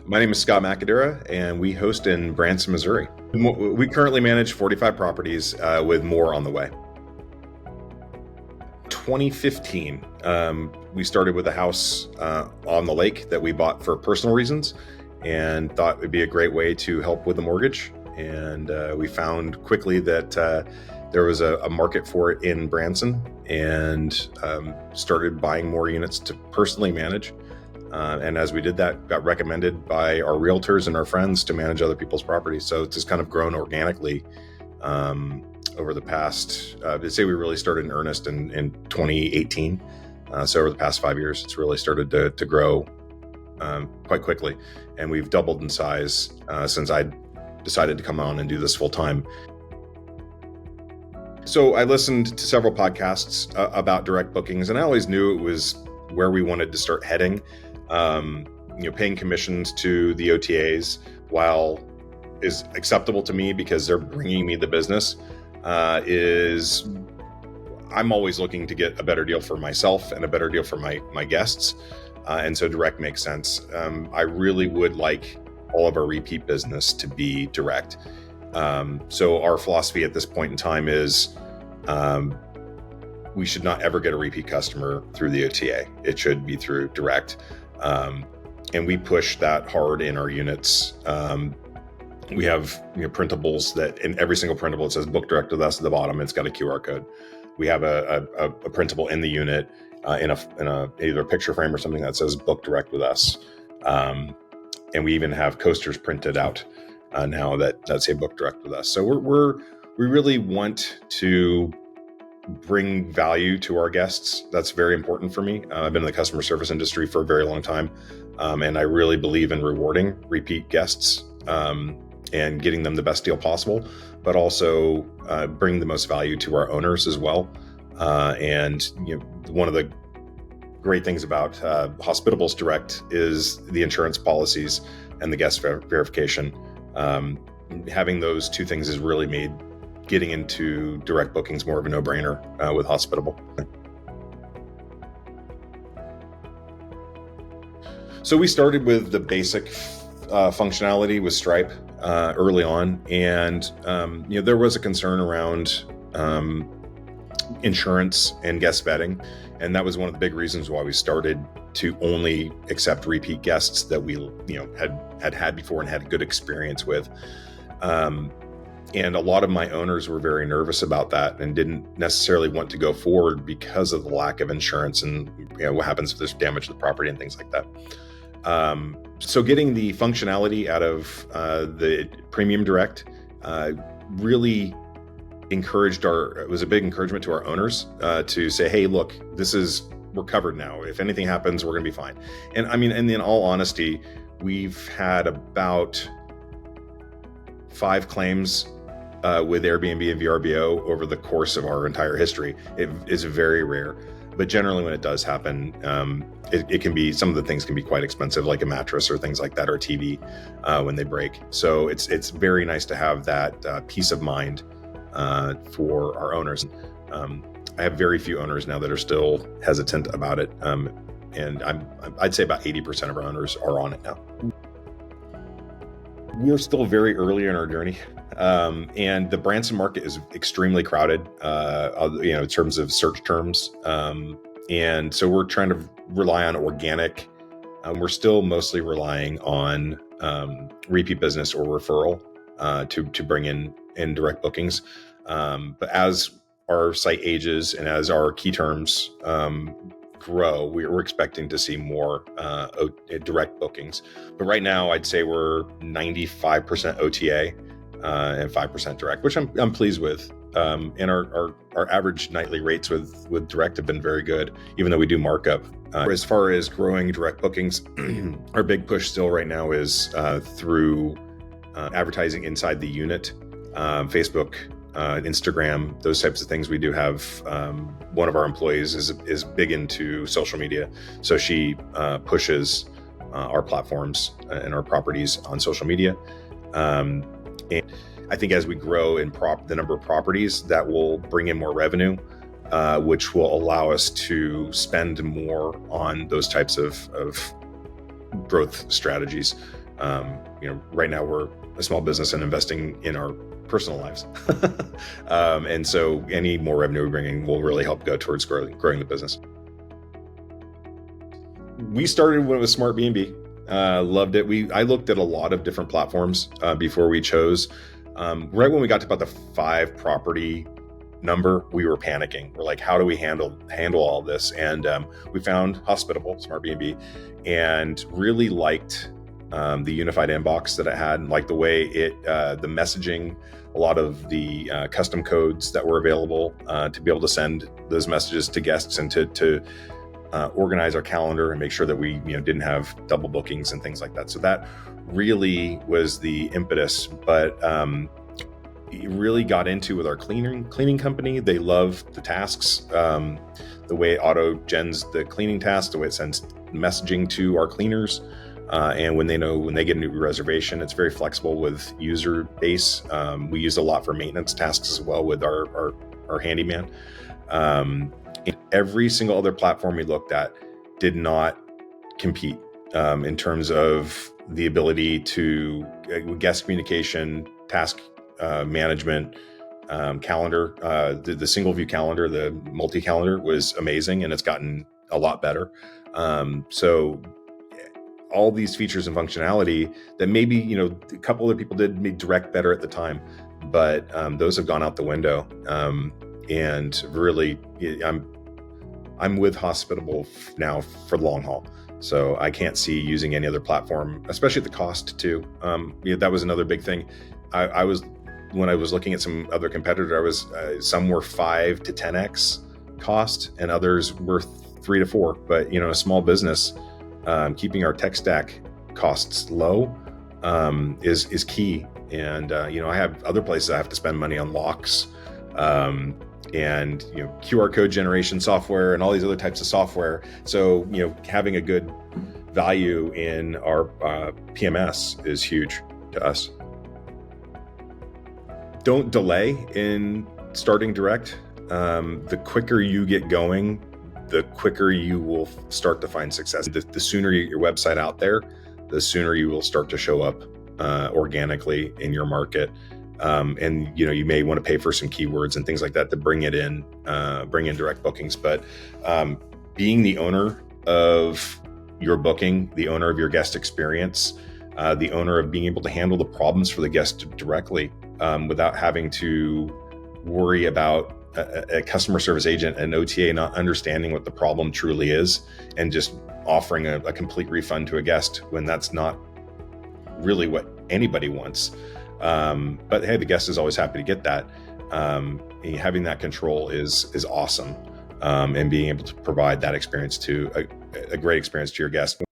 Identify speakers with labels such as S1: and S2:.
S1: My name is Scott McAdara, and we host in Branson, Missouri. We currently manage 45 properties with more on the way. 2015, we started with a house on the lake that we bought for personal reasons and thought it would be a great way to help with the mortgage. And we found quickly that there was a market for it in Branson, and started buying more units to personally manage. And as we did that, got recommended by our realtors and our friends to manage other people's properties. So it's just kind of grown organically over the past, I'd say we really started in earnest in 2018. So over the past 5 years, it's really started to grow quite quickly. And we've doubled in size since I decided to come on and do this full time. So I listened to several podcasts about direct bookings, and I always knew it was where we wanted to start heading. Paying commissions to the OTAs, while is acceptable to me because they're bringing me the business, I'm always looking to get a better deal for myself and a better deal for my guests. And so direct makes sense. I really would like all of our repeat business to be direct. So our philosophy at this point in time is we should not ever get a repeat customer through the OTA. It should be through direct. And we push that hard in our units. We have printables that in every single printable, it says book direct with us at the bottom. It's got a QR code. We have a printable in the unit in a either a picture frame or something that says book direct with us. And we even have coasters printed out now that say book direct with us. So we really want to bring value to our guests. That's very important for me. I've been in the customer service industry for a very long time. And I really believe in rewarding repeat guests and getting them the best deal possible, but also bring the most value to our owners as well. And one of the great things about Hospitable Direct is the insurance policies and the guest verification. Having those two things has really made getting into direct bookings more of a no-brainer with Hospitable. So we started with the basic functionality with Stripe early on, and there was a concern around insurance and guest vetting, and that was one of the big reasons why we started to only accept repeat guests that we had before and had a good experience with. And a lot of my owners were very nervous about that and didn't necessarily want to go forward because of the lack of insurance and what happens if there's damage to the property and things like that. So getting the functionality out of the Premium Direct really was a big encouragement to our owners to say, hey, look, we're covered now. If anything happens, we're going to be fine. And I mean, and in all honesty, we've had about 5 claims with Airbnb and VRBO over the course of our entire history. It is very rare, but generally when it does happen, it can be, some of the things can be quite expensive, like a mattress or things like that, or a TV when they break. So it's very nice to have that peace of mind for our owners. I have very few owners now that are still hesitant about it, and I'd say about 80% of our owners are on it now. We're still very early in our journey, and the Branson market is extremely crowded, in terms of search terms, and so we're trying to rely on organic. We're still mostly relying on repeat business or referral to bring in direct bookings. But as our site ages and as our key terms grow, we're expecting to see more direct bookings. But right now, I'd say we're 95% OTA and 5% direct, which I'm pleased with. And our average nightly rates with direct have been very good, even though we do markup. As far as growing direct bookings, our big push still right now is through advertising inside the unit, Facebook, Instagram, those types of things. We do have one of our employees is big into social media, so she pushes our platforms and our properties on social media. And I think as we grow in the number of properties, that will bring in more revenue, which will allow us to spend more on those types of growth strategies. Right now we're a small business and investing in our personal lives. And so any more revenue we're bringing will really help go towards growing the business. We started when it was Smart B&B. Loved it. I looked at a lot of different platforms before we chose. Right when we got to about the 5 property number, we were panicking. We're like, how do we handle all this? And we found Hospitable, Smart B&B, and really liked the unified inbox that it had, like the way the messaging, a lot of the custom codes that were available to be able to send those messages to guests and to organize our calendar and make sure that we didn't have double bookings and things like that. So that really was the impetus. But it really got into with our cleaning company. They love the tasks, the way it auto gens the cleaning tasks, the way it sends messaging to our cleaners. And when they get a new reservation, it's very flexible with user base. We use a lot for maintenance tasks as well with our handyman. Every single other platform we looked at did not compete in terms of the ability to guest communication, task management, calendar. The single view calendar, the multi-calendar was amazing, and it's gotten a lot better. So all these features and functionality that maybe a couple other people did make direct better at the time, but those have gone out the window. And really, I'm with Hospitable now for the long haul. So I can't see using any other platform, especially at the cost too. That was another big thing. When I was looking at some other competitors, some were 5 to 10x cost, and others were 3 to 4. But a small business, keeping our tech stack costs low is key. And I have other places I have to spend money on locks, and QR code generation software and all these other types of software. So having a good value in our PMS is huge to us. Don't delay in starting direct. The quicker you get going, the quicker you will start to find success. The sooner you get your website out there, the sooner you will start to show up organically in your market. And you may want to pay for some keywords and things like that to bring in direct bookings. But being the owner of your booking, the owner of your guest experience, the owner of being able to handle the problems for the guest directly, without having to worry about a customer service agent, an OTA not understanding what the problem truly is, and just offering a complete refund to a guest when that's not really what anybody wants. But hey, the guest is always happy to get that. Having that control is awesome, and being able to provide that experience to a great experience to your guest.